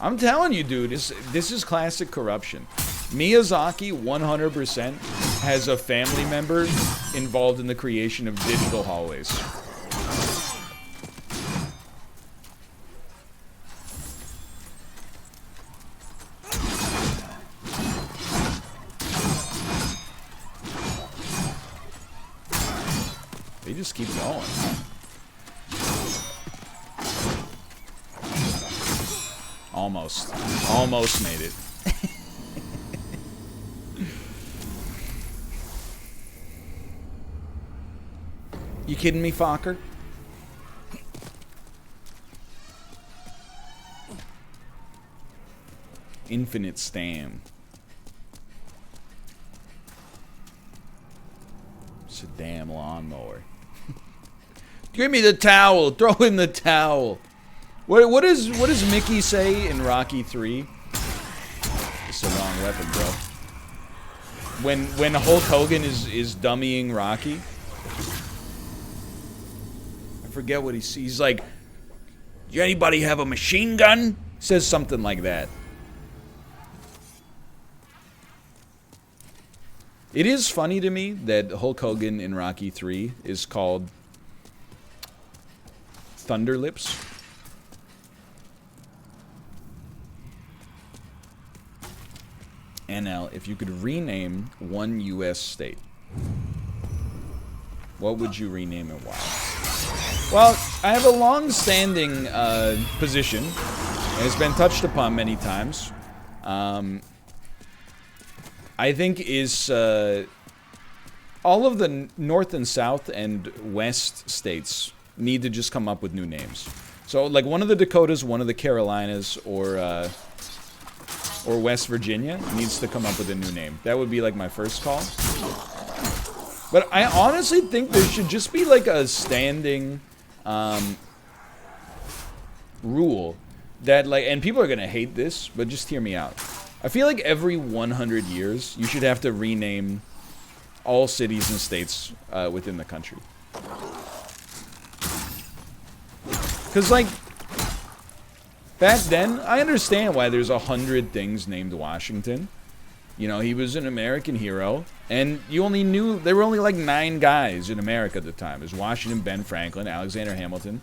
I'm telling you, dude, this is classic corruption. Miyazaki 100% has a family member involved in the creation of digital hallways. They just keep going. Almost made it. You kidding me, Fokker? Infinite stam. It's a damn lawnmower. Give me the towel. Throw in the towel. What does Mickey say in Rocky 3? It's the wrong weapon, bro. When Hulk Hogan is dummying Rocky, I forget what he's like. Do anybody have a machine gun? Says something like that. It is funny to me that Hulk Hogan in Rocky 3 is called Thunder Lips. NL, if you could rename one U.S. state, what would you rename and why? Well, I have a long-standing position, and it's been touched upon many times. I think is all of the North and South and West states need to just come up with new names. So, like, one of the Dakotas, one of the Carolinas, or West Virginia needs to come up with a new name. That would be, like, my first call. But I honestly think there should just be, like, a standing rule that, like, and people are gonna hate this, but just hear me out. I feel like every 100 years, you should have to rename all cities and states within the country. Because, like, back then, I understand why there's 100 things named Washington. You know, he was an American hero, and you only knew, there were only like 9 guys in America at the time. There's Washington, Ben Franklin, Alexander Hamilton,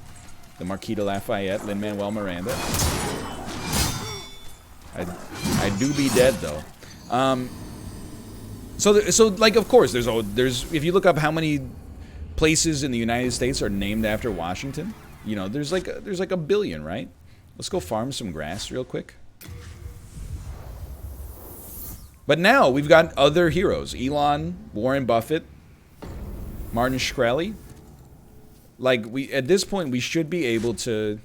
the Marquis de Lafayette, Lin-Manuel Miranda. I do be dead, though. So like, of course, there's if you look up how many places in the United States are named after Washington, you know, there's like a billion, right? Let's go farm some grass real quick. But now we've got other heroes: Elon, Warren Buffett, Martin Shkreli. Like, at this point, we should be able to.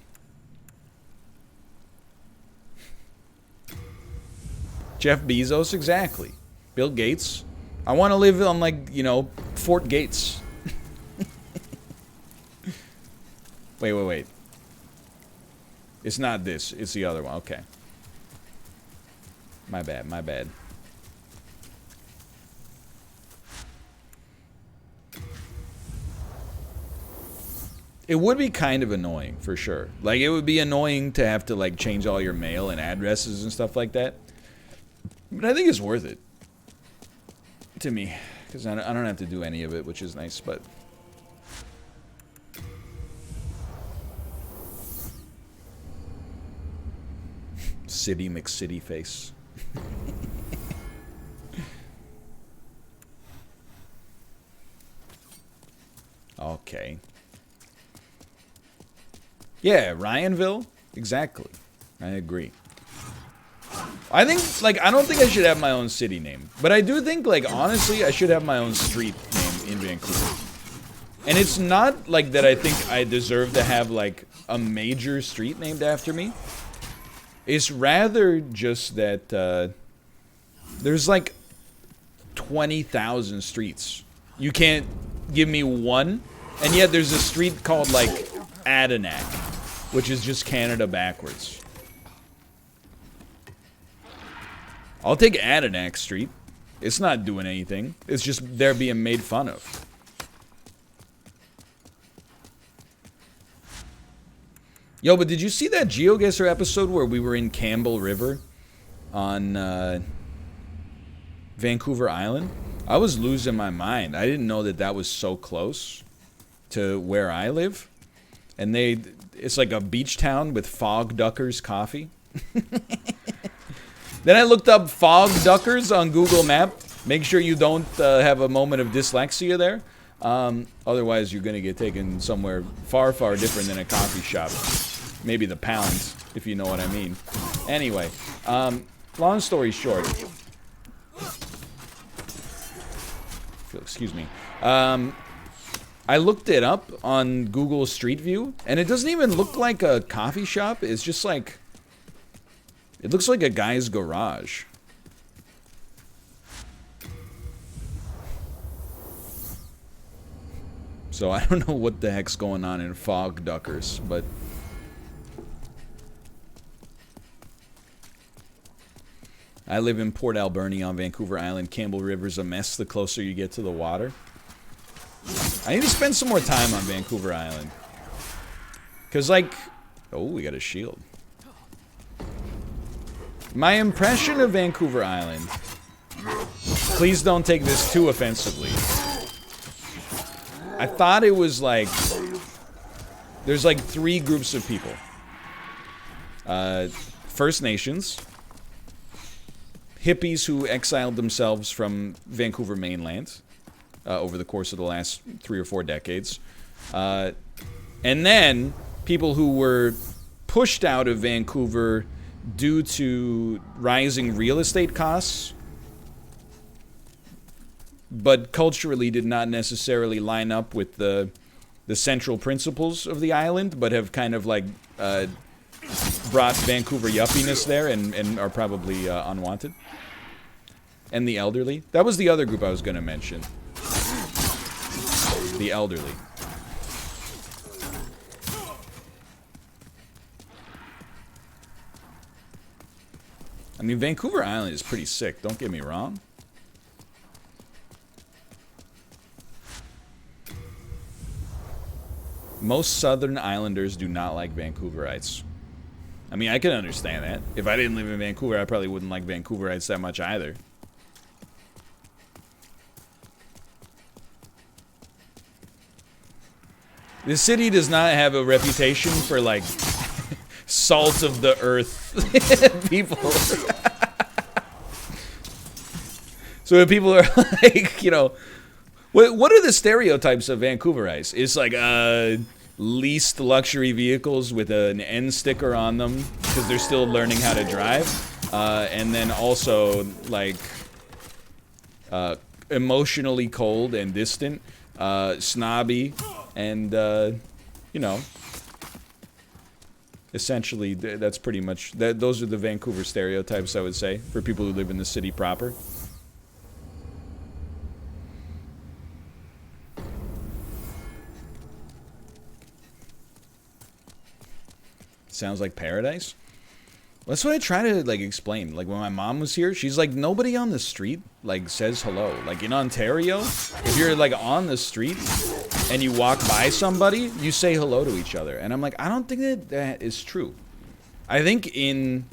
Jeff Bezos, exactly. Bill Gates. I want to live on, like, you know, Fort Gates. Wait. It's not this. It's the other one. Okay. My bad. It would be kind of annoying, for sure. Like, it would be annoying to have to, like, change all your mail and addresses and stuff like that. But I think it's worth it. To me. Because I don't have to do any of it, which is nice, but... City McCity face. Okay. Yeah, Ryanville? Exactly. I agree. I think, like, I don't think I should have my own city name. But I do think, like, honestly, I should have my own street name in Vancouver. And it's not, like, that I think I deserve to have, like, a major street named after me. It's rather just that, there's, like, 20,000 streets. You can't give me one, and yet there's a street called, like, Adenac, which is just Canada backwards. I'll take Adenac Street. It's not doing anything. It's just they're being made fun of. Yo, but did you see that GeoGuessr episode where we were in Campbell River on Vancouver Island? I was losing my mind. I didn't know that that was so close to where I live. And it's like a beach town with fog duckers coffee. Then I looked up fog duckers on Google Map. Make sure you don't have a moment of dyslexia there. Otherwise, you're going to get taken somewhere far, far different than a coffee shop. Maybe the Pound, if you know what I mean. Anyway, long story short. Excuse me. I looked it up on Google Street View, and it doesn't even look like a coffee shop. It's just like... It looks like a guy's garage. So I don't know what the heck's going on in Fog Duckers, but... I live in Port Alberni on Vancouver Island. Campbell River's a mess the closer you get to the water. I need to spend some more time on Vancouver Island. Because, like... Oh, we got a shield. My impression of Vancouver Island... Please don't take this too offensively. I thought it was like... There's like 3 groups of people. First Nations. Hippies who exiled themselves from Vancouver mainland over the course of the last 3 or 4 decades. And then people who were pushed out of Vancouver due to rising real estate costs, but culturally did not necessarily line up with the central principles of the island, but have kind of like brought Vancouver yuppiness there and are probably unwanted. And the elderly. That was the other group I was going to mention. The elderly. I mean, Vancouver Island is pretty sick, don't get me wrong. Most Southern Islanders do not like Vancouverites. I mean, I can understand that. If I didn't live in Vancouver, I probably wouldn't like Vancouverites that much either. The city does not have a reputation for, like, salt of the earth people. So if people are like, you know, what are the stereotypes of Vancouverites? It's like leased luxury vehicles with an N sticker on them because they're still learning how to drive, and then also like emotionally cold and distant, snobby, and you know, essentially that's pretty much those are the Vancouver stereotypes, I would say, for people who live in the city proper. Sounds like paradise. That's what I try to like explain. Like when my mom was here, she's like, nobody on the street like says hello. Like in Ontario, if you're like on the street and you walk by somebody, you say hello to each other. And I'm like, I don't think that is true. I think in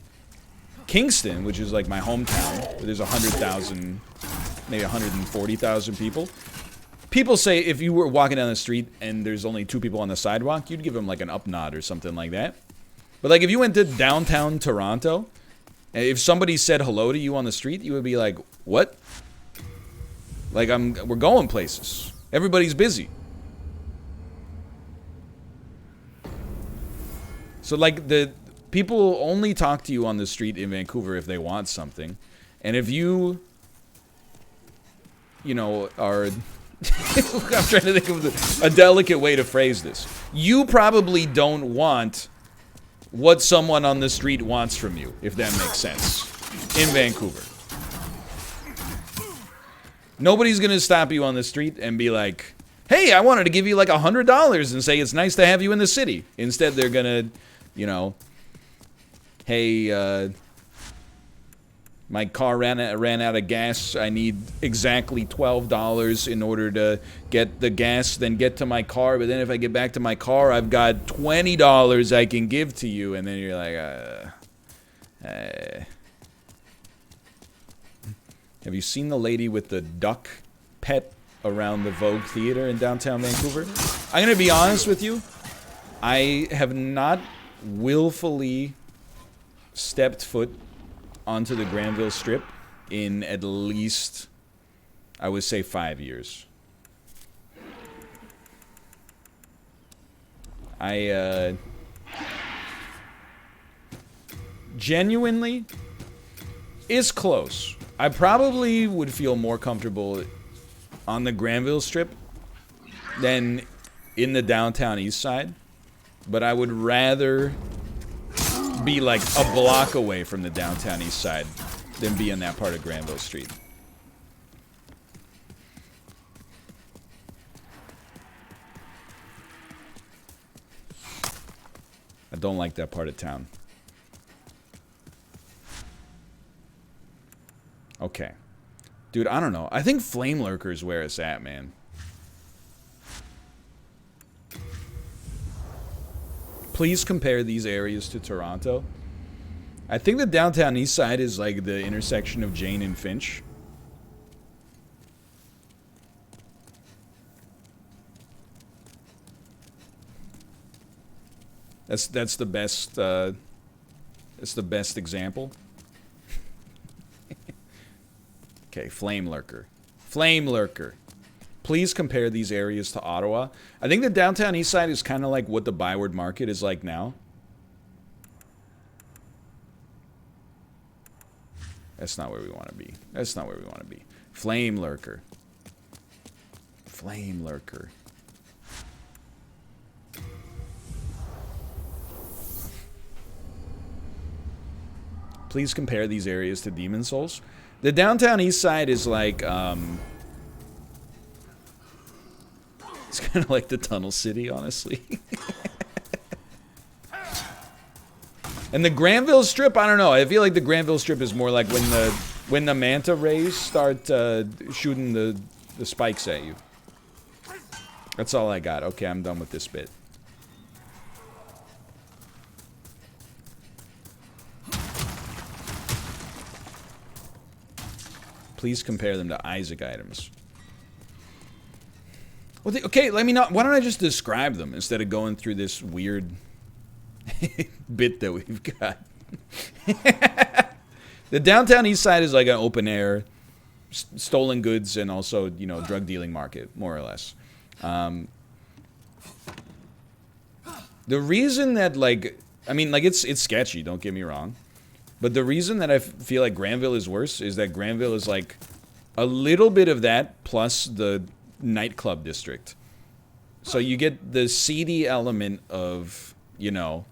Kingston, which is like my hometown, where there's 100,000, maybe 140,000 people. People say if you were walking down the street and there's only 2 people on the sidewalk, you'd give them like an up nod or something like that. But like if you went to downtown Toronto, and if somebody said hello to you on the street, you would be like, what? Like we're going places. Everybody's busy. So like the people only talk to you on the street in Vancouver if they want something. And if you know, are I'm trying to think of a delicate way to phrase this. You probably don't want what someone on the street wants from you, if that makes sense, in Vancouver. Nobody's gonna stop you on the street and be like, hey, I wanted to give you like $100 and say it's nice to have you in the city. Instead, they're gonna, you know, hey, My car ran out of gas. I need exactly $12 in order to get the gas, then get to my car. But then if I get back to my car, I've got $20 I can give to you. And then you're like, Have you seen the lady with the duck pet around the Vogue Theater in downtown Vancouver? I'm going to be honest with you. I have not willfully stepped foot onto the Granville Strip in at least, I would say, 5 years. I genuinely is close. I probably would feel more comfortable on the Granville Strip than in the downtown east side, but I would rather be like a block away from the downtown east side than be in that part of Granville Street. I don't like that part of town. Okay. Dude, I don't know. I think Flame Lurker's where it's at, man. Please compare these areas to Toronto. I think the downtown east side is like the intersection of Jane and Finch. That's the best that's the best example. Okay, Flame Lurker. Flame Lurker. Please compare these areas to Ottawa. I think the downtown east side is kind of like what the Byward Market is like now. That's not where we want to be. That's not where we want to be. Flame Lurker. Flame Lurker. Please compare these areas to Demon Souls. The downtown east side is like, it's kind of like the Tunnel City, honestly. And the Granville Strip, I don't know. I feel like the Granville Strip is more like when the manta rays start shooting the spikes at you. That's all I got. Okay, I'm done with this bit. Please compare them to Isaac items. Well, okay, let me not. Why don't I just describe them instead of going through this weird bit that we've got? The downtown east side is like an open air, stolen goods and also, you know, drug dealing market, more or less. The reason that, like, I mean, like, it's sketchy, don't get me wrong. But the reason that I feel like Granville is worse is that Granville is like a little bit of that plus the nightclub district. So you get the seedy element of, you know,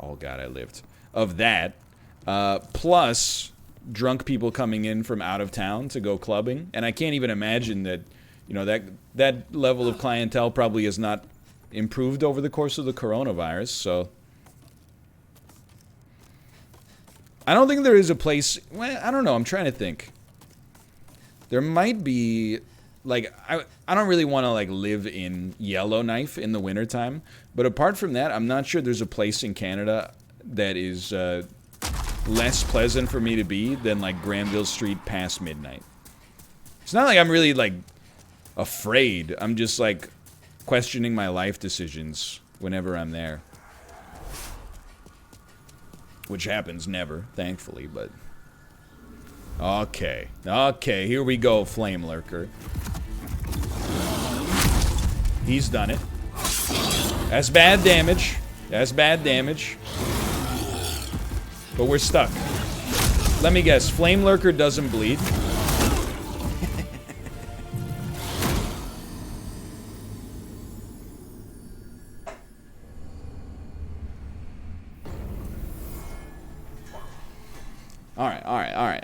oh god, I lived, of that, plus drunk people coming in from out of town to go clubbing. And I can't even imagine that, you know, that level of clientele probably has not improved over the course of the coronavirus, so I don't think there is a place, well, I don't know, I'm trying to think. There might be, like, I don't really want to, like, live in Yellowknife in the wintertime, but apart from that, I'm not sure there's a place in Canada that is less pleasant for me to be than, like, Granville Street past midnight. It's not like I'm really, like, afraid. I'm just, like, questioning my life decisions whenever I'm there. Which happens never, thankfully, but... Okay. Okay, here we go, Flame Lurker. He's done it. That's bad damage. That's bad damage. But we're stuck. Let me guess, Flame Lurker doesn't bleed.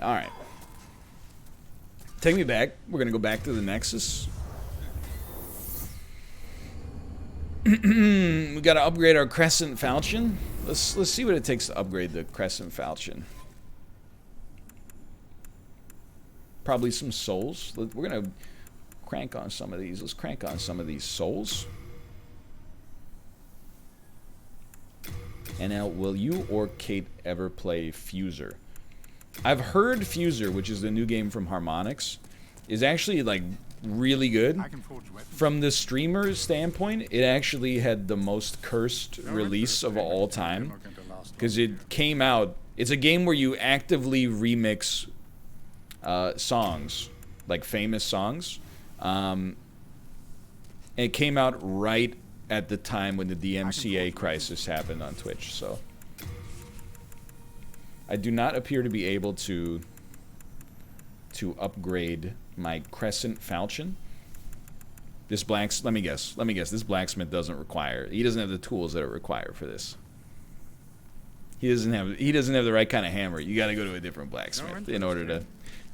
Alright. Take me back. We're gonna go back to the Nexus. We gotta upgrade our Crescent Falchion. Let's see what it takes to upgrade the Crescent Falchion. Probably some souls. We're gonna crank on some of these. Let's crank on some of these souls. And now, will you or Kate ever play Fuser? I've heard Fuser, which is the new game from Harmonix, is actually like really good. From the streamer standpoint, it actually had the most cursed release of all time, because it came out. It's a game where you actively remix songs, like famous songs. It came out right at the time when the DMCA crisis happened on Twitch, so I do not appear to be able to upgrade my Crescent Falchion. This let me guess, this blacksmith doesn't have the tools that are required for this. He doesn't have the right kind of hammer. You gotta go to a different blacksmith in order to...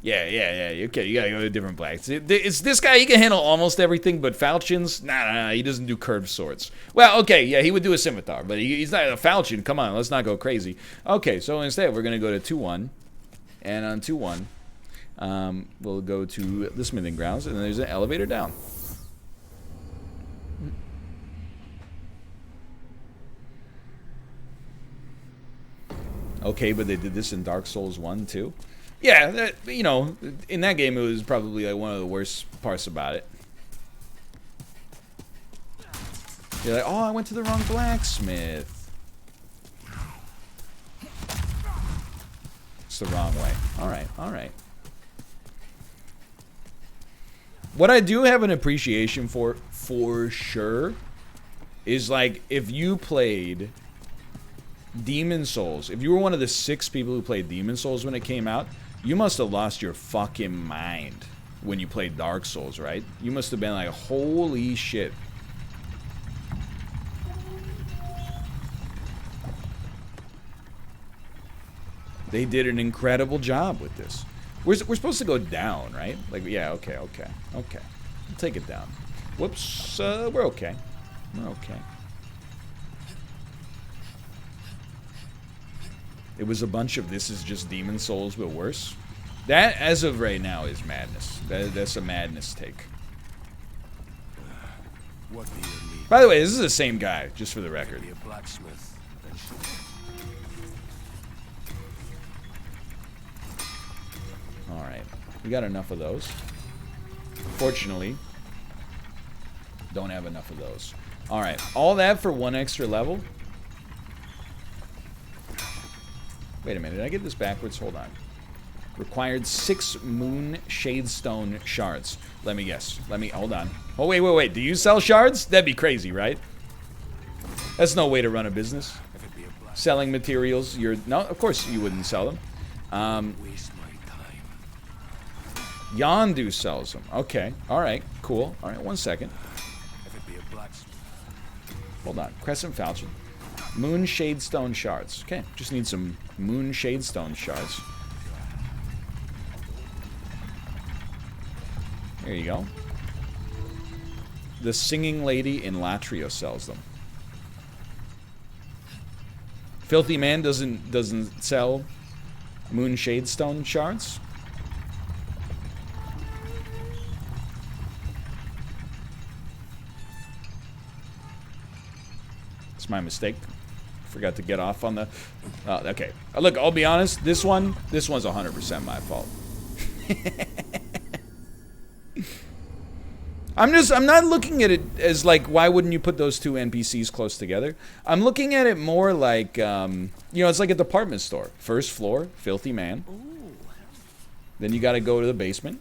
Yeah, okay, you gotta go to a different blacksmith. It's this guy, he can handle almost everything, but falchions, nah, he doesn't do curved swords. Well, okay, yeah, he would do a scimitar, but he's not a falchion. Come on, let's not go crazy. Okay, so instead, we're gonna go to 2-1, and on 2-1, we'll go to the smithing grounds, and then there's an elevator down. Okay, but they did this in Dark Souls 1 too. Yeah, you know, in that game it was probably like one of the worst parts about it. You're like, oh, I went to the wrong blacksmith. It's the wrong way. Alright, alright. What I do have an appreciation for sure, is like, if you played Demon Souls, if you were one of the 6 people who played Demon Souls when it came out, you must have lost your fucking mind when you played Dark Souls, right? You must have been like, holy shit. They did an incredible job with this. We're supposed to go down, right? Like, yeah, okay. We'll take it down. Whoops, we're okay. We're okay. It was a bunch of this is just Demon Souls, but worse. That, as of right now, is madness. That's a madness take. What do you need? By the way, this is the same guy, just for the record. Be a blacksmith. Alright. We got enough of those. Fortunately, don't have enough of those. Alright. All that for 1 extra level? Wait a minute, did I get this backwards? Hold on. Required 6 moon shadestone shards. Let me guess. Hold on. Oh, wait. Do you sell shards? That'd be crazy, right? That's no way to run a business. Selling materials, no, of course you wouldn't sell them. Yondu sells them. Okay, alright, cool. Alright, 1 second. Hold on, Crescent Falchion. Moon Shadestone shards. Okay, just need some Moon Shadestone shards. There you go. The Singing Lady in Latria sells them. Filthy Man doesn't sell Moon Shadestone shards. It's my mistake. Forgot to get off on the... okay. Look, I'll be honest. This one's 100% my fault. I'm not looking at it as like, why wouldn't you put those 2 NPCs close together? I'm looking at it more like, you know, it's like a department store. First floor, Filthy Man. Then you gotta go to the basement.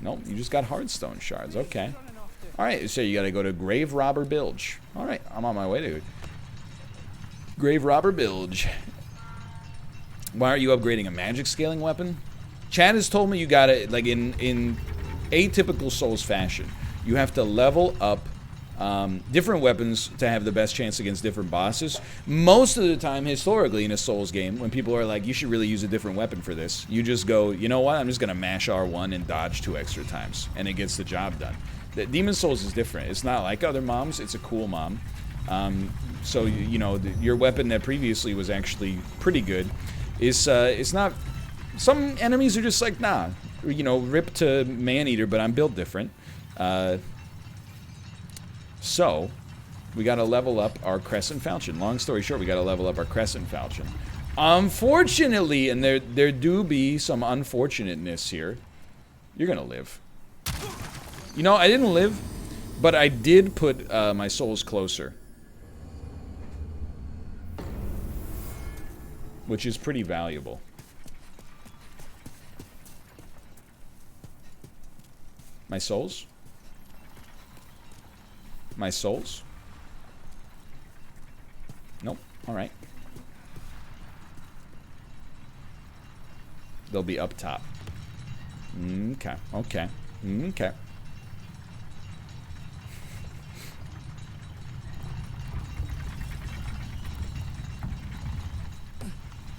Nope, you just got Hardstone shards. Okay. Alright, so you gotta go to Grave Robber Bilge. Alright, I'm on my way to Grave Robber Bilge. Why are you upgrading a magic scaling weapon? Chad has told me you gotta, like, in atypical Souls fashion, you have to level up different weapons to have the best chance against different bosses. Most of the time, historically, in a Souls game, when people are like, you should really use a different weapon for this, you just go, you know what, I'm just gonna mash R1 and dodge 2 extra times, and it gets the job done. Demon Souls is different. It's not like other moms. It's a cool mom. So, you know, your weapon that previously was actually pretty good is it's not Some enemies are just like, nah, you know, rip to man-eater, but I'm built different. So, we gotta level up our Crescent Falchion. Long story short, we gotta level up our Crescent Falchion. Unfortunately, and there do be some unfortunateness here, you're gonna live. You know, I didn't live, but I did put my souls closer. Which is pretty valuable. My souls? My souls? Nope. Alright. They'll be up top. Okay. Okay. Okay.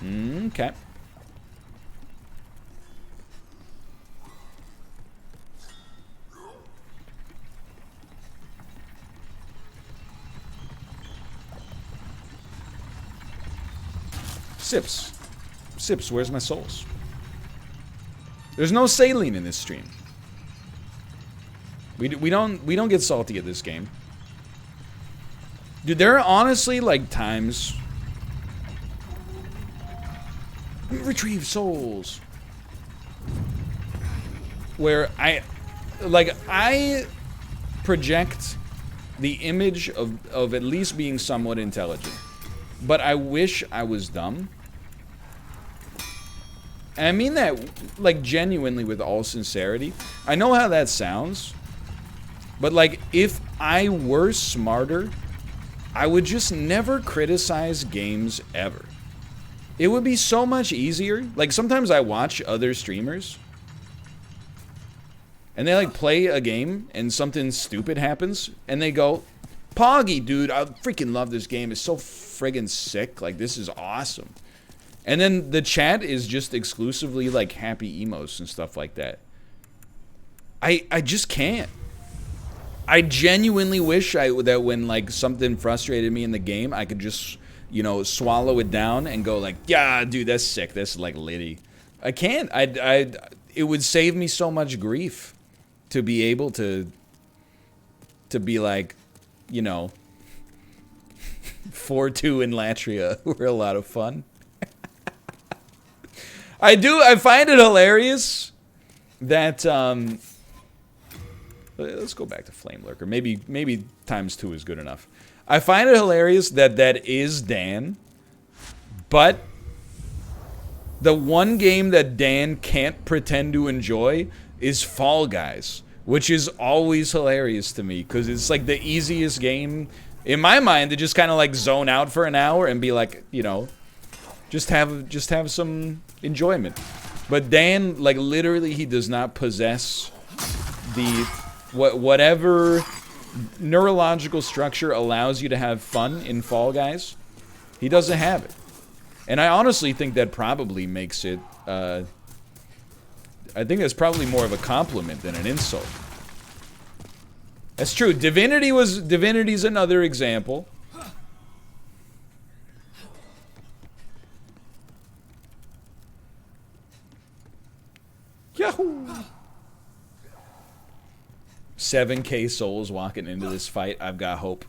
Okay. Sips. Sips, where's my souls? There's no saline in this stream. We don't get salty at this game. Dude, there are honestly like times. Retrieve souls. Where I project the image of at least being somewhat intelligent. But I wish I was dumb. And I mean that, like, genuinely with all sincerity. I know how that sounds. But, like, if I were smarter, I would just never criticize games ever. It would be so much easier. Like, sometimes I watch other streamers. And they, like, play a game and something stupid happens. And they go, Poggy, dude, I freaking love this game. It's so friggin' sick. Like, this is awesome. And then the chat is just exclusively, like, happy emos and stuff like that. I just can't. I genuinely wish that when, like, something frustrated me in the game, I could just, you know, swallow it down and go, like, yeah, dude, that's sick. That's, like, litty. I can't. It would save me so much grief to be able to be like, you know, 4-2 in Latria were a lot of fun. I find it hilarious that, let's go back to Flame Lurker. Maybe ×2 is good enough. I find it hilarious that that is Dan, but the one game that Dan can't pretend to enjoy is Fall Guys, which is always hilarious to me, because it's like the easiest game, in my mind, to just kind of like zone out for an hour and be like, you know, just have some enjoyment. But Dan, like, literally, he does not possess the whatever neurological structure allows you to have fun in Fall Guys. He doesn't have it. And I honestly think that probably makes it, I think that's probably more of a compliment than an insult. That's true. Divinity's another example. Yahoo! 7K souls walking into this fight. I've got hope.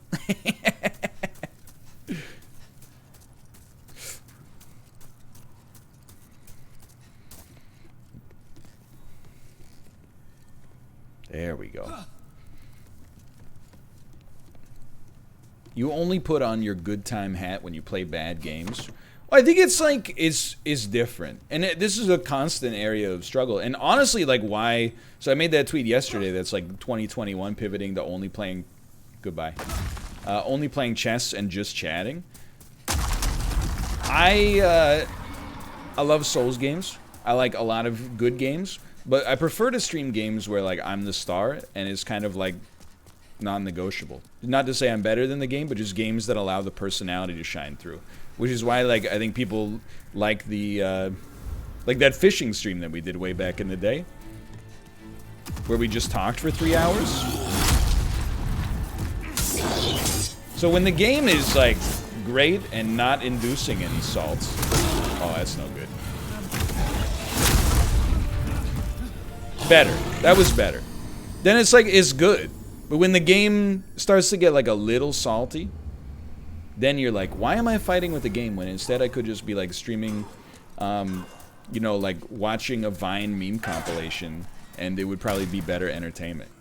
There we go. You only put on your good time hat when you play bad games. Well, I think it's like, it's different. And this is a constant area of struggle. And honestly, like, why... So I made that tweet yesterday that's like 2021 pivoting to only playing... Goodbye. Only playing chess and just chatting. I love Souls games. I like a lot of good games. But I prefer to stream games where, like, I'm the star and it's kind of, like, non-negotiable. Not to say I'm better than the game, but just games that allow the personality to shine through. Which is why, like, I think people like the, like that fishing stream that we did way back in the day. Where we just talked for 3 hours. So when the game is, like, great and not inducing any salts. Oh, that's no good. Better. That was better. Then it's like, it's good. But when the game starts to get like a little salty, then you're like, why am I fighting with the game when instead I could just be like streaming, you know, like watching a Vine meme compilation and it would probably be better entertainment.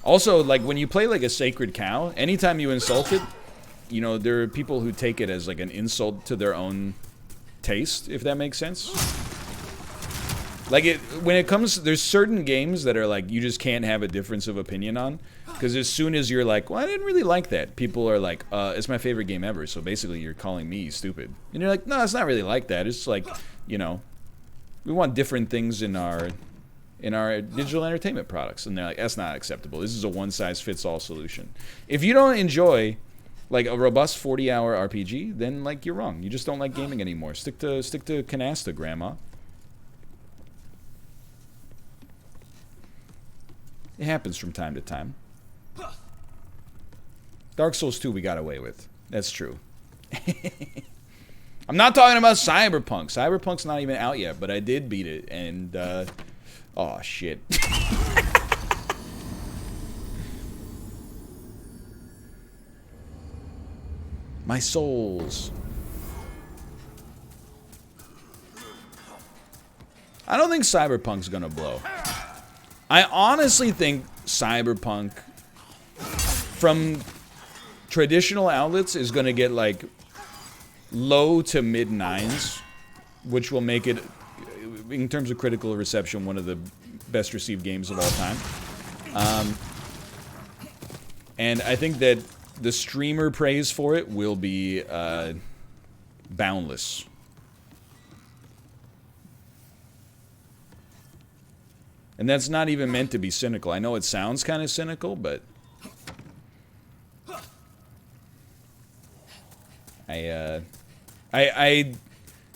Also, like when you play like a sacred cow, anytime you insult it, you know, there are people who take it as like an insult to their own taste, if that makes sense. Like when it comes, there's certain games that are like, you just can't have a difference of opinion on. Because as soon as you're like, well, I didn't really like that, people are like, it's my favorite game ever, so basically you're calling me stupid. And you're like, no, it's not really like that. It's like, you know, we want different things in our digital entertainment products. And they're like, that's not acceptable. This is a one-size-fits-all solution. If you don't enjoy like a robust 40-hour RPG, then like you're wrong. You just don't like gaming anymore. Stick to Canasta, Grandma. It happens from time to time. Dark Souls 2 we got away with. That's true. I'm not talking about Cyberpunk. Cyberpunk's not even out yet, but I did beat it, and oh shit. My souls. I don't think Cyberpunk's gonna blow. I honestly think Cyberpunk from traditional outlets is gonna get like low to mid 9s, which will make it, in terms of critical reception, one of the best received games of all time. And I think that the streamer praise for it will be boundless. And that's not even meant to be cynical. I know it sounds kind of cynical, but I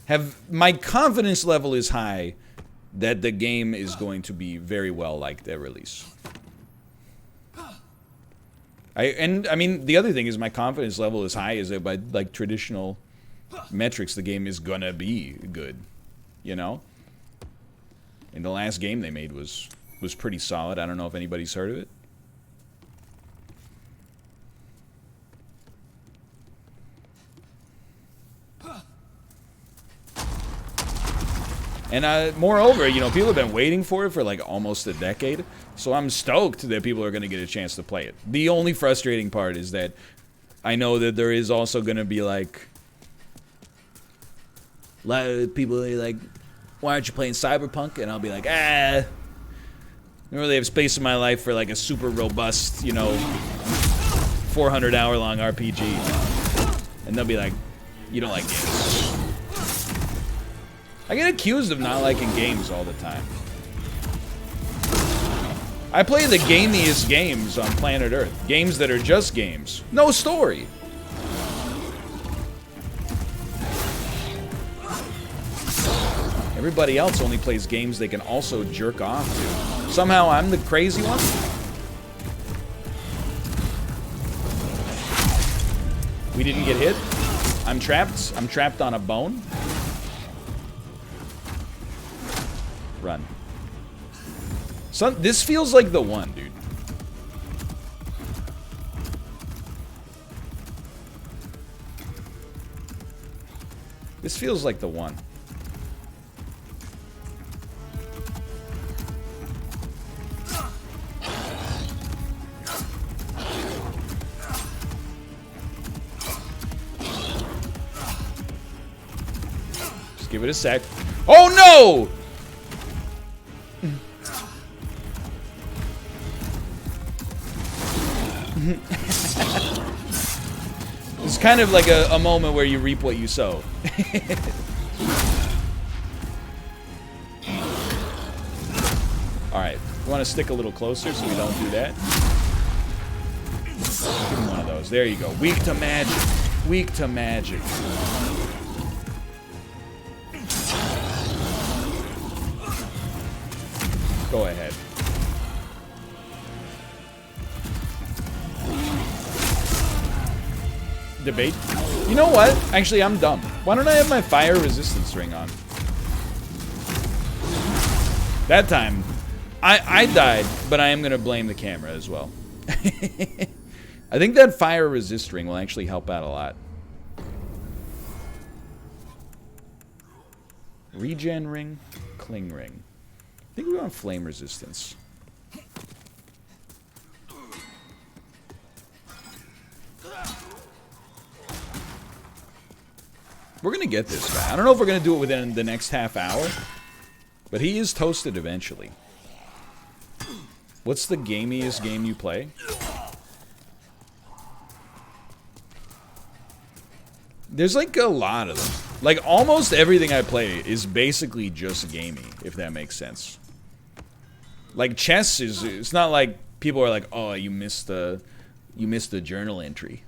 have, my confidence level is high that the game is going to be very well liked at release. I mean, the other thing is my confidence level is high is that by like traditional metrics, the game is gonna be good, you know? And the last game they made was pretty solid. I don't know if anybody's heard of it. And moreover, you know, people have been waiting for it for like almost a decade. So I'm stoked that people are going to get a chance to play it. The only frustrating part is that I know that there is also going to be like a lot of people like, why aren't you playing Cyberpunk? And I'll be like, I don't really have space in my life for like a super robust, you know, 400-hour long RPG. And they'll be like, you don't like games. I get accused of not liking games all the time. I play the gamiest games on planet Earth. Games that are just games. No story. Everybody else only plays games they can also jerk off to. Somehow I'm the crazy one? We didn't get hit? I'm trapped? I'm trapped on a bone? Run. This feels like the one, dude. This feels like the one. Just give it a sec. Oh no! It's kind of like a moment where you reap what you sow. Alright, we want to stick a little closer so we don't do that. Give him one of those. There you go. Weak to magic. Weak to magic. Go ahead. Debate. You know what? Actually, I'm dumb. Why don't I have my fire resistance ring on? That time, I died, but I am going to blame the camera as well. I think that fire resist ring will actually help out a lot. Regen ring, cling ring. I think we want flame resistance. We're going to get this guy. I don't know if we're going to do it within the next half hour, but he is toasted eventually. What's the gamiest game you play? There's like a lot of them. Like almost everything I play is basically just gamey, if that makes sense. Like chess is, it's not like people are like, oh, you missed the journal entry.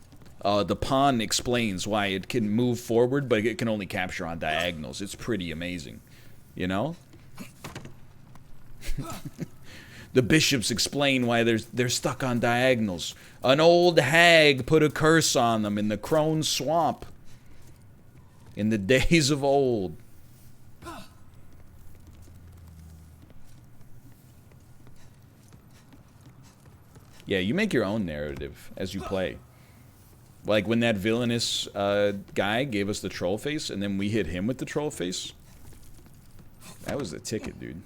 The pawn explains why it can move forward, but it can only capture on diagonals. It's pretty amazing, you know? The bishops explain why they're stuck on diagonals. An old hag put a curse on them in the Crone Swamp in the days of old. Yeah, you make your own narrative as you play. Like when that villainous guy gave us the troll face and then we hit him with the troll face. That was the ticket, dude.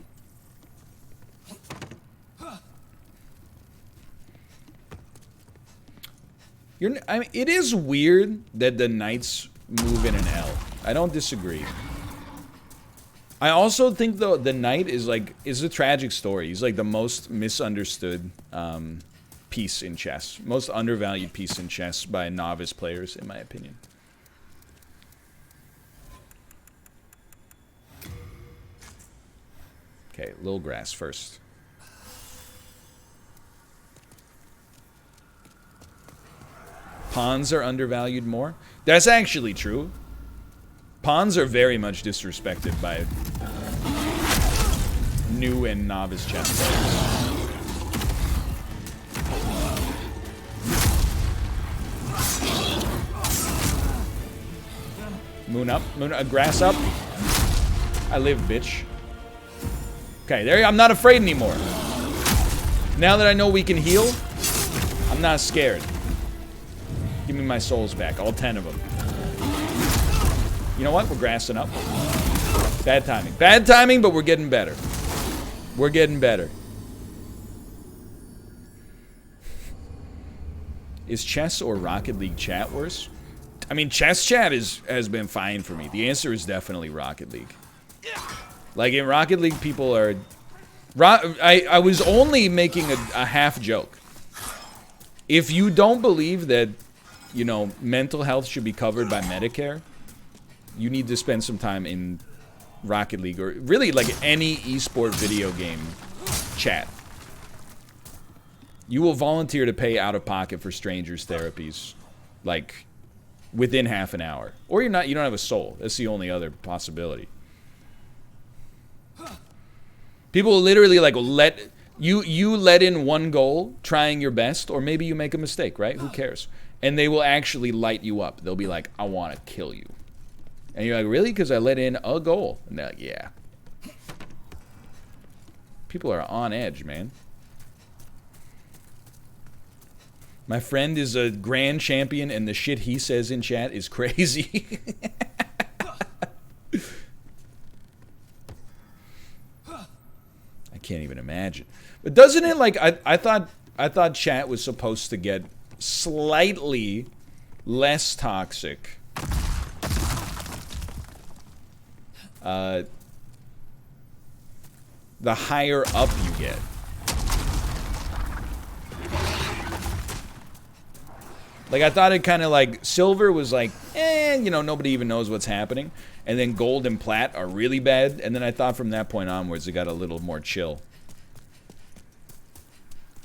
I mean, it is weird that the knights move in an L. I don't disagree. I also think though the knight is a tragic story. He's like the most misunderstood piece in chess, most undervalued piece in chess by novice players, in my opinion. Okay, little grass first. Pawns are undervalued more. That's actually true. Pawns are very much disrespected by new and novice chess players. Moon up, grass up. I live, bitch. Okay, there. I'm not afraid anymore. Now that I know we can heal, I'm not scared. Give me my souls back, all 10 of them. You know what? We're grassing up. Bad timing. Bad timing, but we're getting better. We're getting better. Is chess or Rocket League chat worse? I mean, chess chat has been fine for me. The answer is definitely Rocket League. Like, in Rocket League, people are... I was only making a half joke. If you don't believe that, you know, mental health should be covered by Medicare, you need to spend some time in Rocket League, or really, like, any esport video game chat. You will volunteer to pay out of pocket for strangers' therapies, like, within half an hour. Or you don't have a soul. That's the only other possibility. People will literally, like, let in one goal, trying your best, or maybe you make a mistake, right? Who cares? And they will actually light you up. They'll be like, I want to kill you. And you're like, really? Because I let in a goal. And they're like, yeah. People are on edge, man. My friend is a grand champion, and the shit he says in chat is crazy. I can't even imagine. But doesn't it, like, I thought chat was supposed to get slightly less toxic. The higher up you get. Like, I thought it kind of like, silver was like, you know, nobody even knows what's happening. And then gold and plat are really bad. And then I thought from that point onwards, it got a little more chill.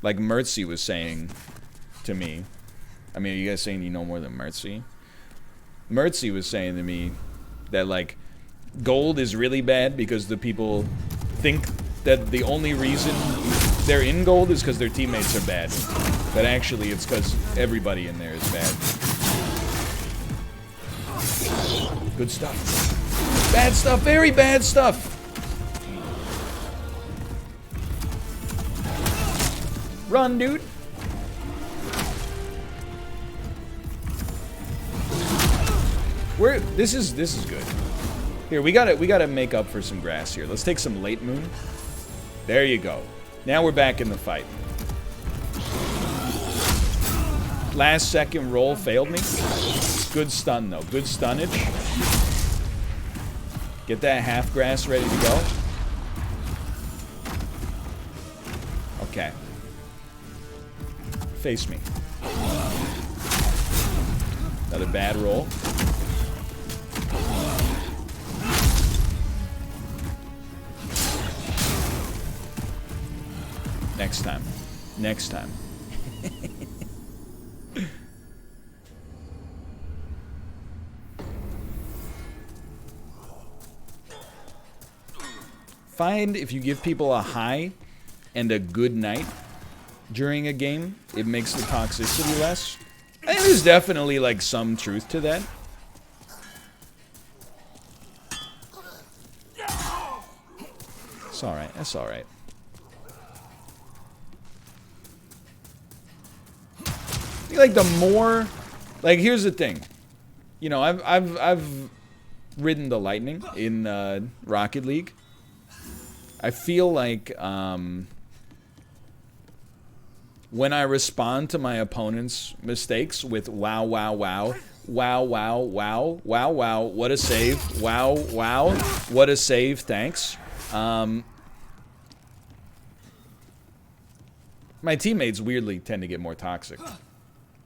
Like Mertzy was saying to me. I mean, are you guys saying you know more than Mertzy? Mertzy was saying to me that, like, gold is really bad because the people think that the only reason they're in gold is because their teammates are bad. But actually, it's because everybody in there is bad. Good stuff. Bad stuff. Very bad stuff. Run, dude. This is good. Here, we gotta make up for some grass here. Let's take some late moon. There you go. Now we're back in the fight. Last second roll failed me. Good stun though. Good stunnage. Get that half grass ready to go. Okay. Face me. Another bad roll. Next time. Next time. Find if you give people a high and a good night during a game, it makes the toxicity less. And there's definitely like some truth to that. It's alright, that's alright. Like the more, like here's the thing, you know, I've ridden the lightning in Rocket League. I feel like when I respond to my opponent's mistakes with wow, wow, wow, wow, wow, wow, wow, wow, what a save, wow, wow, what a save, thanks. My teammates weirdly tend to get more toxic.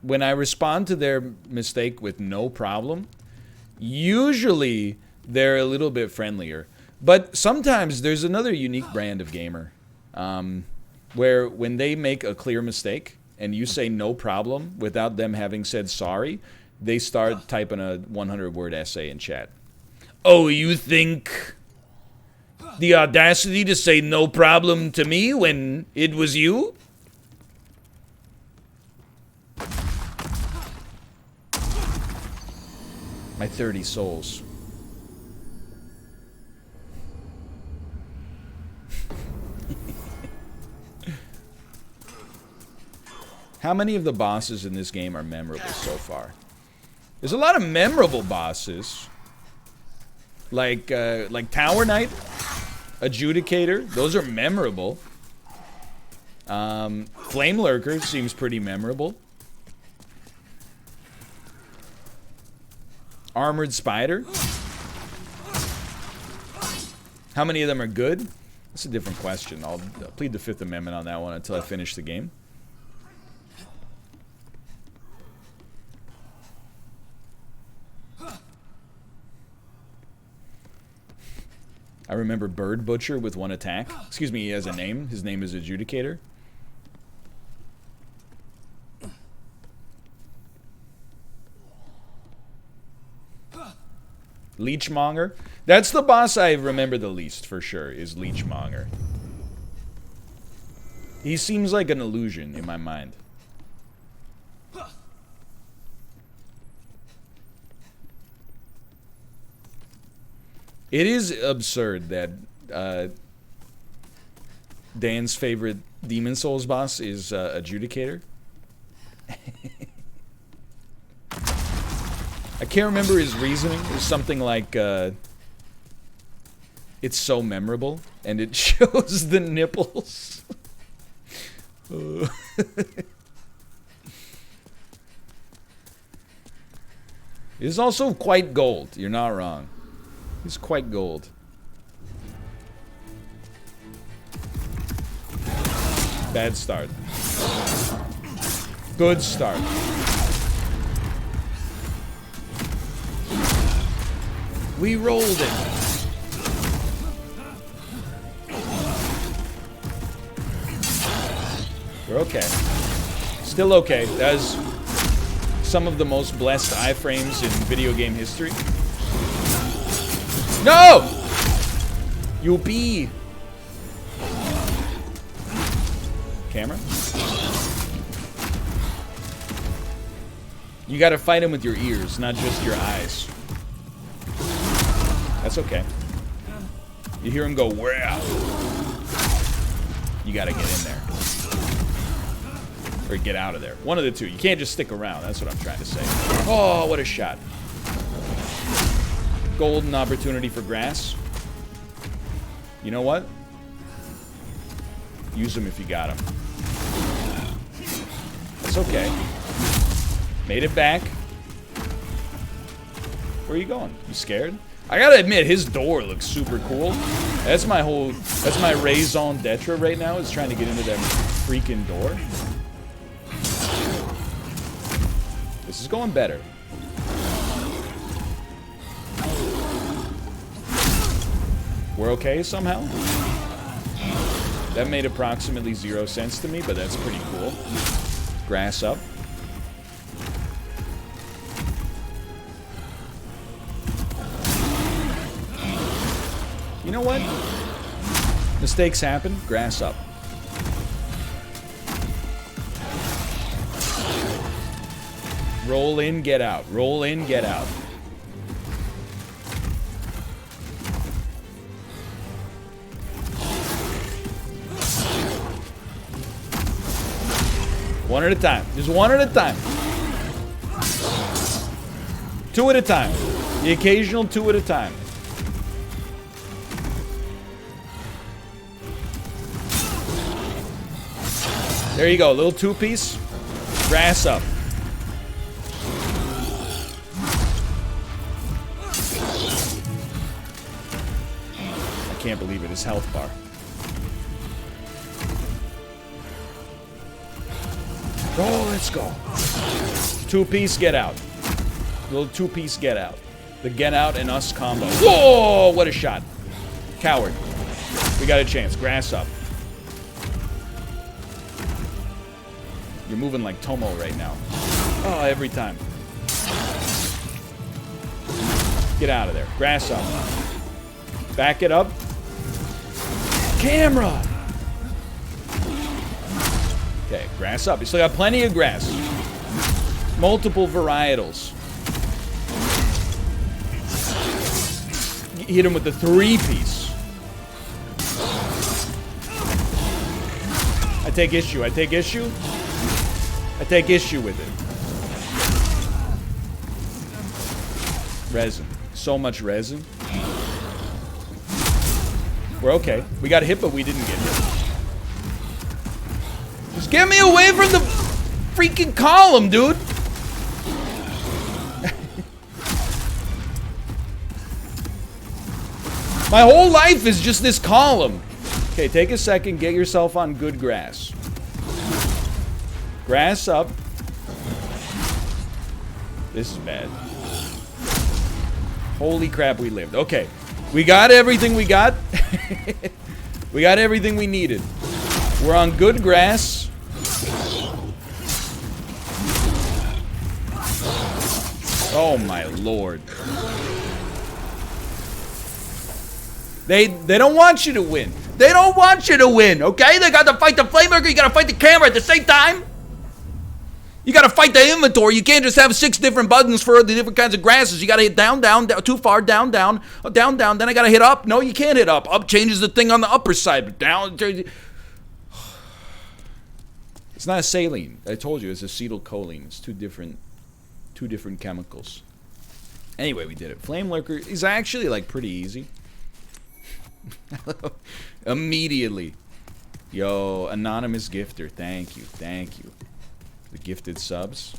When I respond to their mistake with no problem, usually they're a little bit friendlier. But sometimes there's another unique brand of gamer where when they make a clear mistake and you say no problem without them having said sorry, they start typing a 100-word essay in chat. Oh, you think the audacity to say no problem to me when it was you? My 30 souls. How many of the bosses in this game are memorable so far? There's a lot of memorable bosses. Like Tower Knight, Adjudicator, those are memorable. Flame Lurker seems pretty memorable. Armored Spider. How many of them are good? That's a different question. I'll plead the Fifth Amendment on that one until I finish the game. I remember Bird Butcher with one attack. Excuse me, he has a name. His name is Adjudicator. Leechmonger. That's the boss I remember the least, for sure, is Leechmonger. He seems like an illusion in my mind. It is absurd that Dan's favorite Demon Souls boss is Adjudicator. I can't remember his reasoning. It was something like, it's so memorable, and it shows the nipples. It's also quite gold. You're not wrong. He's quite gold. Bad start. Good start. We rolled it. We're okay. Still okay. That is some of the most blessed iframes in video game history. No! You be. Camera? You gotta fight him with your ears, not just your eyes. That's okay. You hear him go, wow. You gotta get in there. Or get out of there. One of the two. You can't just stick around. That's what I'm trying to say. Oh, what a shot. Golden opportunity for grass. You know what? Use them if you got them. It's okay. Made it back. Where are you going? You scared? I gotta admit, his door looks super cool. That's my raison d'etre right now, is trying to get into that freaking door. This is going better. We're okay somehow? That made approximately 0 sense to me, but that's pretty cool. Grass up. You know what? Mistakes happen. Grass up. Roll in, get out. Roll in, get out. One at a time. Just one at a time. Two at a time. The occasional two at a time. There you go. Little two-piece. Grass up. I can't believe it. His health bar. Oh, let's go. Two-piece, get out. Little two-piece, get out. The get out and us combo. Whoa, what a shot. Coward. We got a chance. Grass up. You're moving like Tomo right now. Oh, every time. Get out of there. Grass up. Back it up. Camera! Okay, grass up. You still got plenty of grass. Multiple varietals. Hit him with the three-piece. I take issue. I take issue. I take issue with it. Resin. So much resin. We're okay. We got hit, but we didn't get hit. Just get me away from the freaking column, dude! My whole life is just this column. Okay, take a second, get yourself on good grass. Grass up. This is bad. Holy crap, we lived. Okay, we got everything we got. We got everything we needed. We're on good grass. Oh my lord. They don't want you to win. They don't want you to win, okay? They got to fight the flamemaker, you gotta fight the camera at the same time. You gotta fight the inventory. You can't just have 6 different buttons for the different kinds of grasses. You gotta hit down, down, down, too far, down, down, down, down. Then I gotta hit up. No, you can't hit up. Up changes the thing on the upper side, but down. It's not a saline. I told you, it's acetylcholine. It's two different chemicals. Anyway, we did it. Flame Lurker is actually like pretty easy. Immediately. Yo, anonymous gifter. Thank you. Thank you. The gifted subs.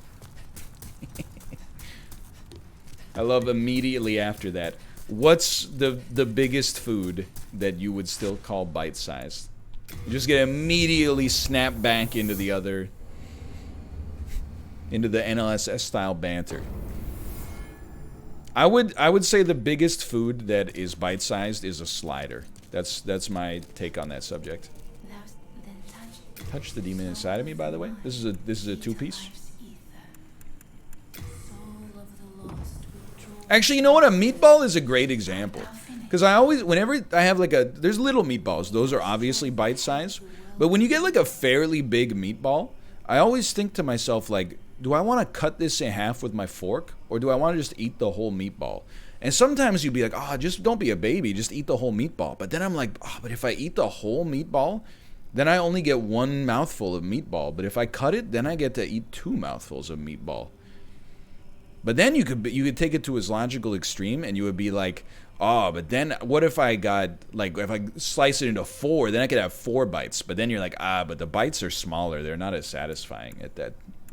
I love immediately after that. What's the biggest food that you would still call bite-sized? You just get immediately snapped back into the other, into the NLSS style banter. I would say the biggest food that is bite-sized is a slider. That's my take on that subject. Touch the demon inside of me, by the way. This is a two-piece. Actually, you know what? A meatball is a great example. Because I always, whenever I have like there's little meatballs. Those are obviously bite-sized. But when you get like a fairly big meatball, I always think to myself like, do I want to cut this in half with my fork? Or do I want to just eat the whole meatball? And sometimes you'd be like, oh, just don't be a baby, just eat the whole meatball. But then I'm like, oh, but if I eat the whole meatball, then I only get one mouthful of meatball. But if I cut it, then I get to eat 2 mouthfuls of meatball. But then you could take it to its logical extreme, and you would be like, oh, but then what if I got, like, if I slice it into 4, then I could have 4 bites. But then you're like, but the bites are smaller. They're not as satisfying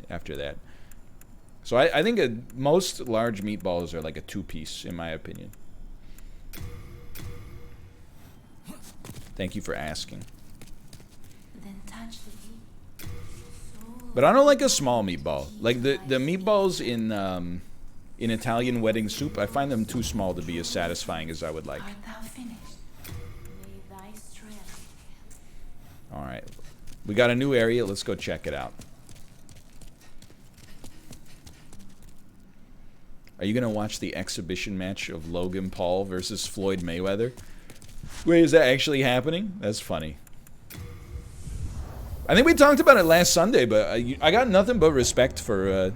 after that. So I think most large meatballs are like a 2-piece, in my opinion. Thank you for asking. But I don't like a small meatball. Like the meatballs in Italian wedding soup, I find them too small to be as satisfying as I would like. All right, we got a new area. Let's go check it out. Are you gonna watch the exhibition match of Logan Paul versus Floyd Mayweather? Wait, is that actually happening? That's funny. I think we talked about it last Sunday, but I got nothing but respect for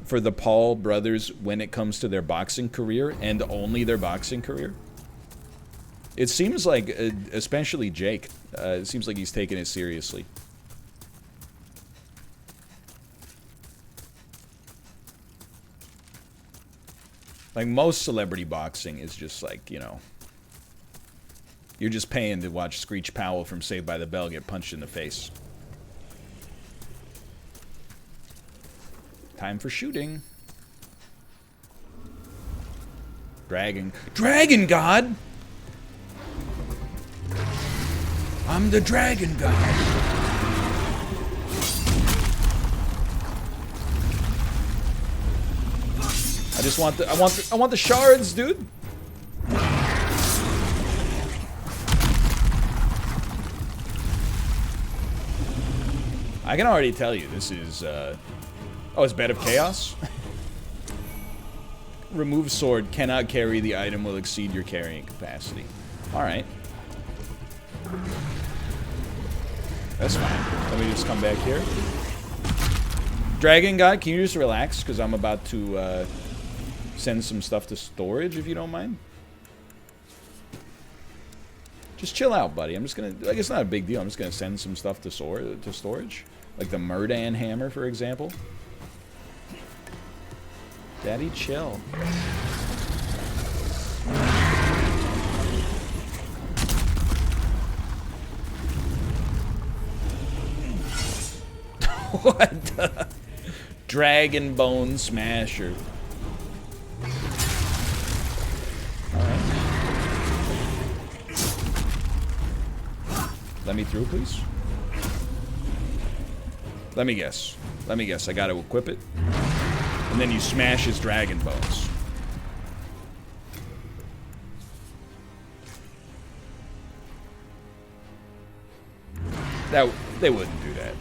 the Paul brothers when it comes to their boxing career, and only their boxing career. It seems like, especially Jake, it seems like he's taking it seriously. Like, most celebrity boxing is just like, you know, you're just paying to watch Screech Powell from Saved by the Bell get punched in the face. Time for shooting. Dragon God! I'm the Dragon God! I want the shards, dude. I can already tell you this is oh, it's Bed of Chaos. Remove sword, cannot carry, the item will exceed your carrying capacity. Alright. That's fine. Let me just come back here. Dragon God, can you just relax? Because I'm about to send some stuff to storage, if you don't mind. Just chill out, buddy. I'm just gonna, like, it's not a big deal. I'm just gonna send some stuff to storage. Like the Murdan hammer, for example. Daddy, chill. What the? Dragon Bone Smasher. Alright. Let me through, please. Let me guess. I gotta equip it. And then you smash his dragon bones. They wouldn't do that.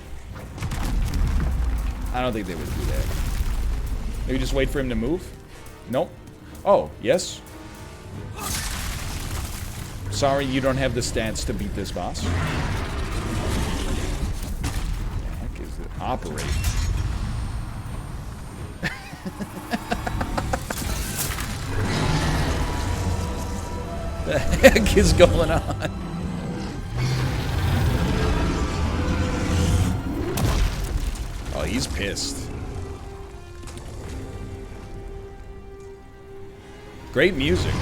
I don't think they would do that. Maybe just wait for him to move? Nope. Oh, yes? Sorry, you don't have the stats to beat this boss. What the heck is it? Operate. The heck is going on? Oh, he's pissed. Great music.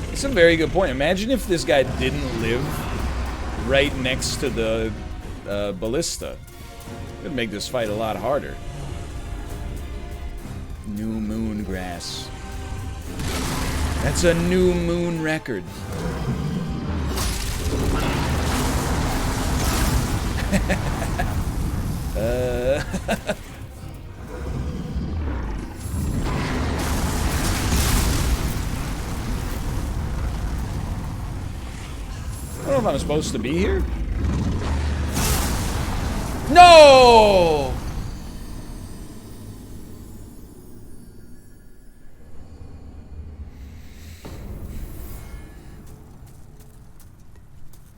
That's a very good point. Imagine if this guy didn't live right next to the ballista. It would make this fight a lot harder. New Moon Grass. That's a New Moon record. I don't know if I'm supposed to be here. No!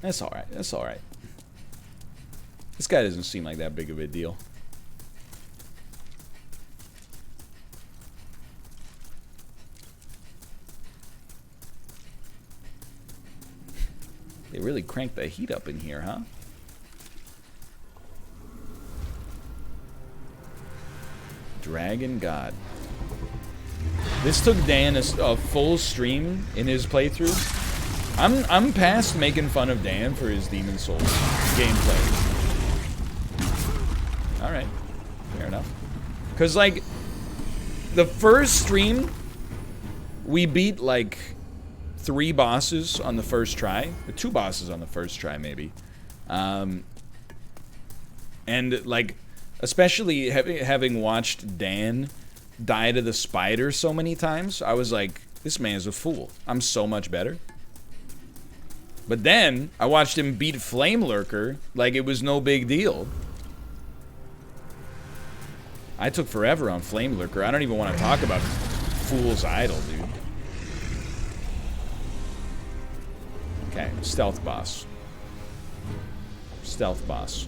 That's alright. That's alright. This guy doesn't seem like that big of a deal. They really cranked the heat up in here, huh? Dragon God. This took Dan a full stream in his playthrough. I'm past making fun of Dan for his Demon Souls gameplay. Alright. Fair enough. Because, like, the first stream, we beat, like, 3 bosses on the first try. Or 2 bosses on the first try, maybe. And, like, especially having watched Dan die to the spider so many times, I was like, this man's a fool. I'm so much better. But then, I watched him beat Flame Lurker like it was no big deal. I took forever on Flame Lurker. I don't even want to talk about Fool's Idol, dude. Okay, stealth boss. Stealth boss.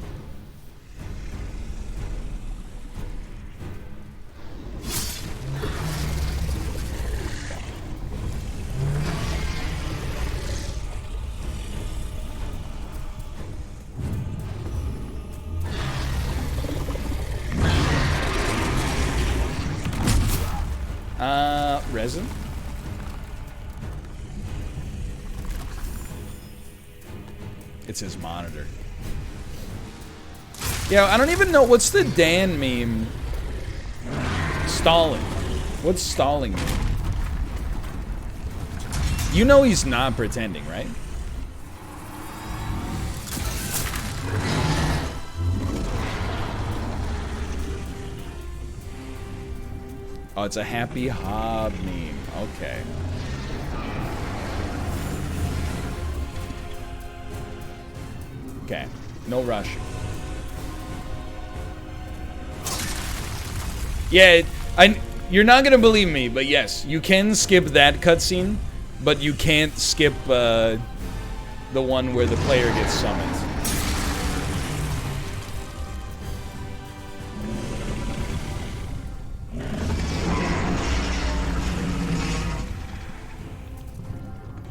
Resin? It's his monitor. Yeah, I don't even know. What's the Dan meme? Stalling. What's stalling mean? You know he's not pretending, right? Oh, it's a happy hob meme. Okay. Okay. No rushing. Yeah, you're not gonna believe me, but yes, you can skip that cutscene, but you can't skip the one where the player gets summoned.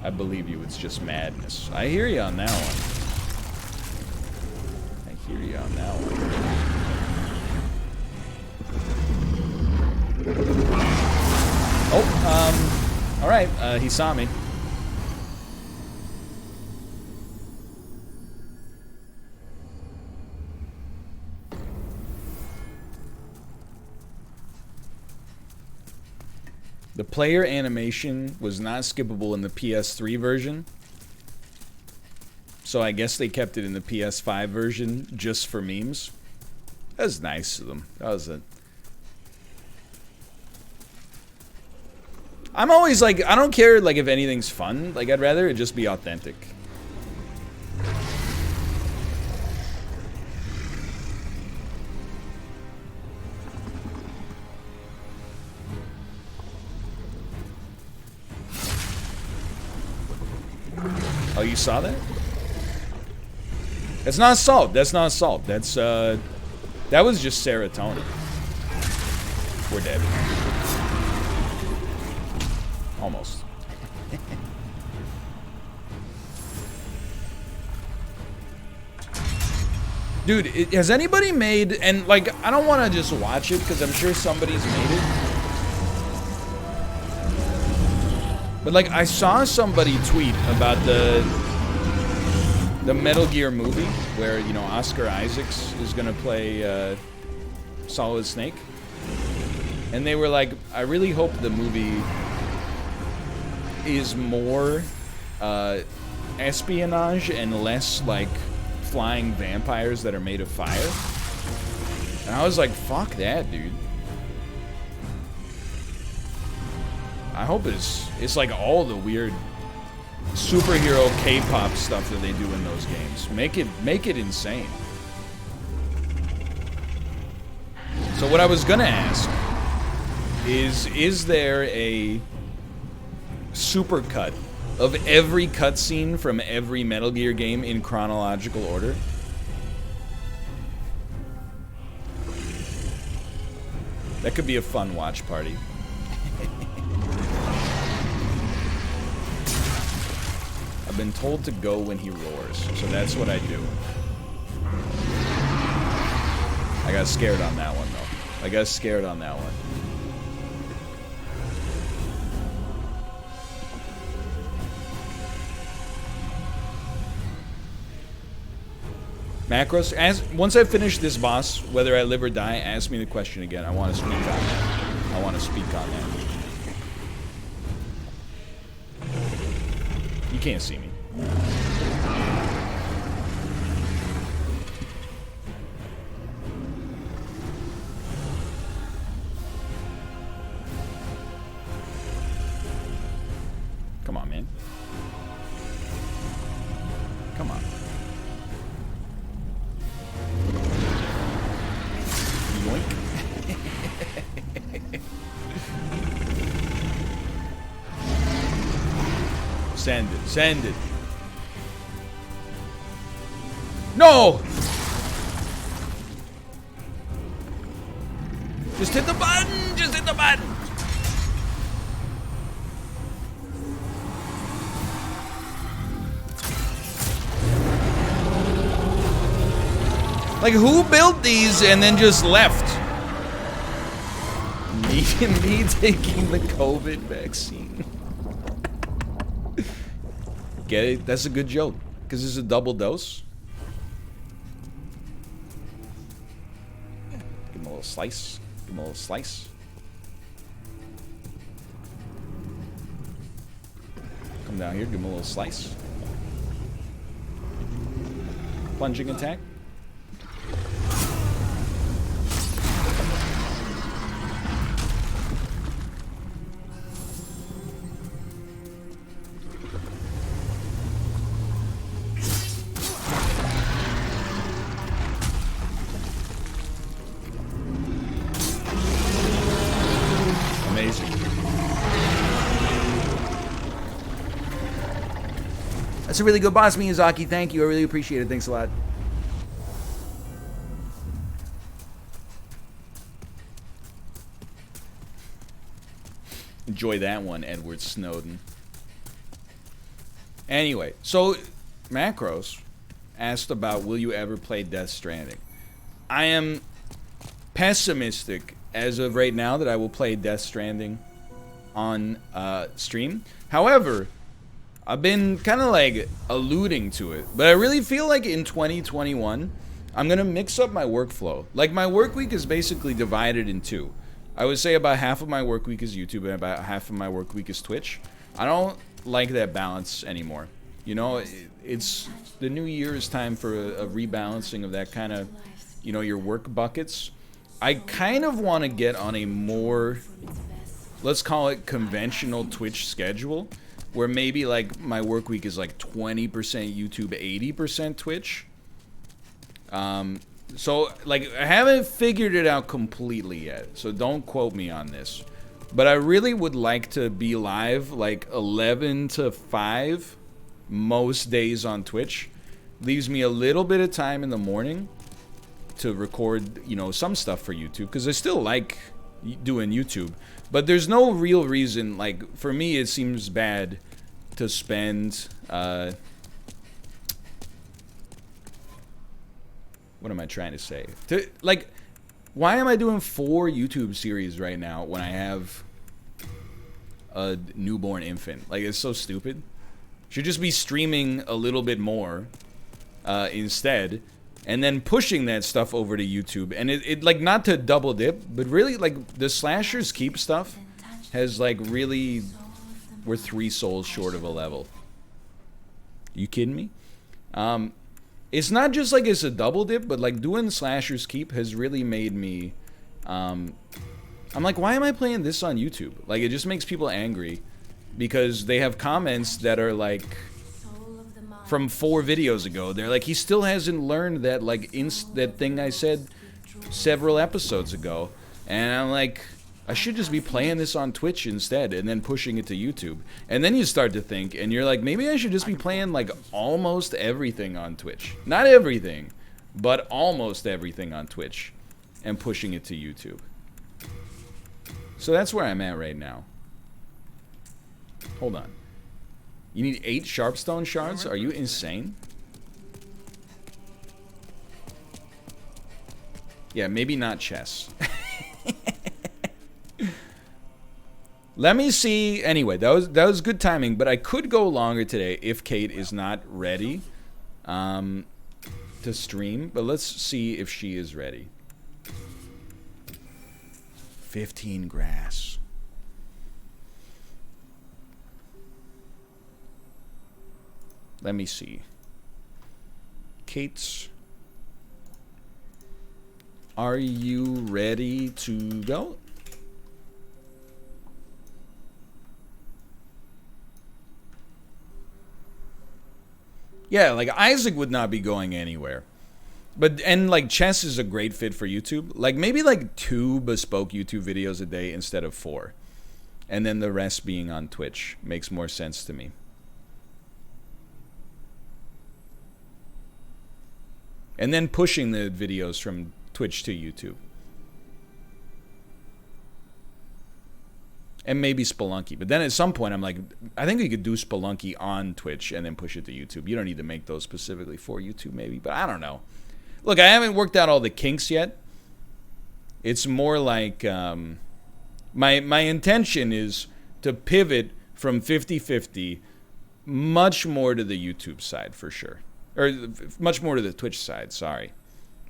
I believe you, it's just madness. I hear you on that one. I hear you on that one. Oh, alright, he saw me. The player animation was not skippable in the PS3 version. So I guess they kept it in the PS5 version just for memes. That was nice of them. That was it. I'm always like, I don't care like if anything's fun. Like I'd rather it just be authentic. Oh, you saw that? That's not salt. That's not salt. That's, that was just serotonin. We're dead. Almost. Dude, has anybody made, and like, I don't want to just watch it because I'm sure somebody's made it. But like, I saw somebody tweet about the Metal Gear movie where, you know, Oscar Isaacs is gonna play Solid Snake. And they were like, I really hope the movie is more espionage and less like flying vampires that are made of fire. And I was like, fuck that, dude. I hope it's like all the weird superhero K-pop stuff that they do in those games. Make it insane. So what I was gonna ask is there a supercut of every cutscene from every Metal Gear game in chronological order? That could be a fun watch party. I've been told to go when he roars, so that's what I do. I got scared on that one, though. I got scared on that one. Macros, once I finish this boss, whether I live or die, ask me the question again. I want to speak on that. I want to speak on that. You can't see me. Come on, man. Come on. Yoink. Send it. Send it. No! Just hit the button! Just hit the button! Like, who built these and then just left? Me taking the COVID vaccine. Get it? That's a good joke. Because it's a double dose. Give him a little slice. Give him a little slice. Come down here, give him a little slice. Plunging attack. That's a really good boss, Miyazaki. Thank you. I really appreciate it. Thanks a lot. Enjoy that one, Edward Snowden. Anyway, so Macros asked about, will you ever play Death Stranding? I am pessimistic as of right now that I will play Death Stranding on stream. However, I've been kind of like alluding to it, but I really feel like in 2021, I'm going to mix up my workflow. Like, my work week is basically divided in two. I would say about half of my work week is YouTube and about half of my work week is Twitch. I don't like that balance anymore. You know, it's the new year is time for a rebalancing of that kind of, you know, your work buckets. I kind of want to get on a more, let's call it conventional Twitch schedule, where maybe like my work week is like 20% YouTube, 80% Twitch. So like I haven't figured it out completely yet, so don't quote me on this. But I really would like to be live like 11 to 5 most days on Twitch. Leaves me a little bit of time in the morning to record, you know, some stuff for YouTube, because I still like doing YouTube. But there's no real reason, like, for me it seems bad to spend, what am I trying to say? Like, why am I doing 4 YouTube series right now when I have a newborn infant? Like, it's so stupid. Should just be streaming a little bit more instead, and then pushing that stuff over to YouTube. And it like, not to double dip, but really, like, the Slashers Keep stuff has, like, really, we're 3 souls short of a level. You kidding me? It's not just like it's a double dip, but like doing Slashers Keep has really made me, I'm like, why am I playing this on YouTube? Like, it just makes people angry because they have comments that are like from 4 videos ago. They're like, he still hasn't learned that, like, that thing I said several episodes ago. And I'm like, I should just be playing this on Twitch instead and then pushing it to YouTube. And then you start to think, and you're like, maybe I should just be playing like almost everything on Twitch. Not everything, but almost everything on Twitch and pushing it to YouTube. So that's where I'm at right now. Hold on. You need 8 sharpstone shards? Are you insane? Yeah, maybe not chess. Let me see. Anyway, that was good timing, but I could go longer today if Kate is not ready to stream. But let's see if she is ready. 15 grass. Let me see. Kate, are you ready to go? Yeah, like Isaac would not be going anywhere. But, and like chess is a great fit for YouTube. Like maybe like 2 bespoke YouTube videos a day instead of 4. And then the rest being on Twitch makes more sense to me. And then pushing the videos from Twitch to YouTube. And maybe Spelunky. But then at some point I'm like, I think we could do Spelunky on Twitch and then push it to YouTube. You don't need to make those specifically for YouTube maybe, but I don't know. Look, I haven't worked out all the kinks yet. It's more like my intention is to pivot from 50-50 much more to the YouTube side for sure. Or much more to the Twitch side, sorry.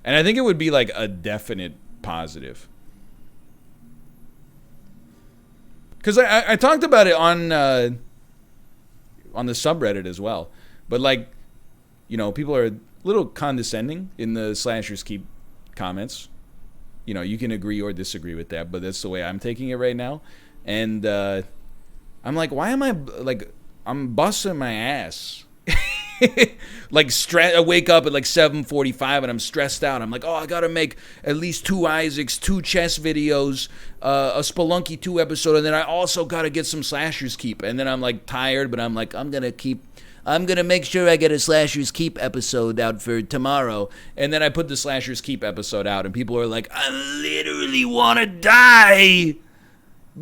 And I think it would be like a definite positive. Because I talked about it on the subreddit as well. But like, you know, people are a little condescending in the Slashers Keep comments. You know, you can agree or disagree with that, but that's the way I'm taking it right now. And I'm like, why am I, like, I'm busting my ass. Like I wake up at like 7:45 and I'm stressed out. I'm like, oh, I gotta make at least 2 Isaacs, 2 chess videos, a Spelunky 2 episode, and then I also gotta get some Slashers Keep. And then I'm like tired, but I'm like, I'm gonna make sure I get a Slashers Keep episode out for tomorrow. And then I put the Slashers Keep episode out, and people are like, I literally wanna die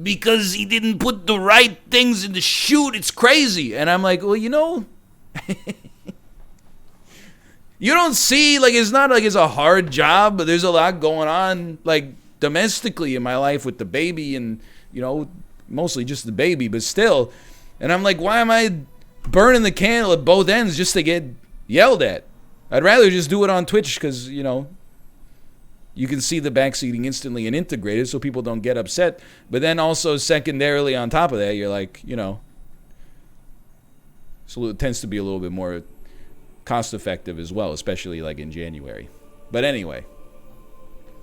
because he didn't put the right things in the chute. It's crazy. And I'm like, well, you know. You don't see, like, it's not like it's a hard job, but there's a lot going on, like, domestically in my life with the baby and, you know, mostly just the baby, but still. And I'm like, why am I burning the candle at both ends just to get yelled at? I'd rather just do it on Twitch because, you know, you can see the backseating instantly and integrated so people don't get upset. But then also secondarily on top of that, you're like, you know, so it tends to be a little bit more cost effective as well, especially like in January. But anyway,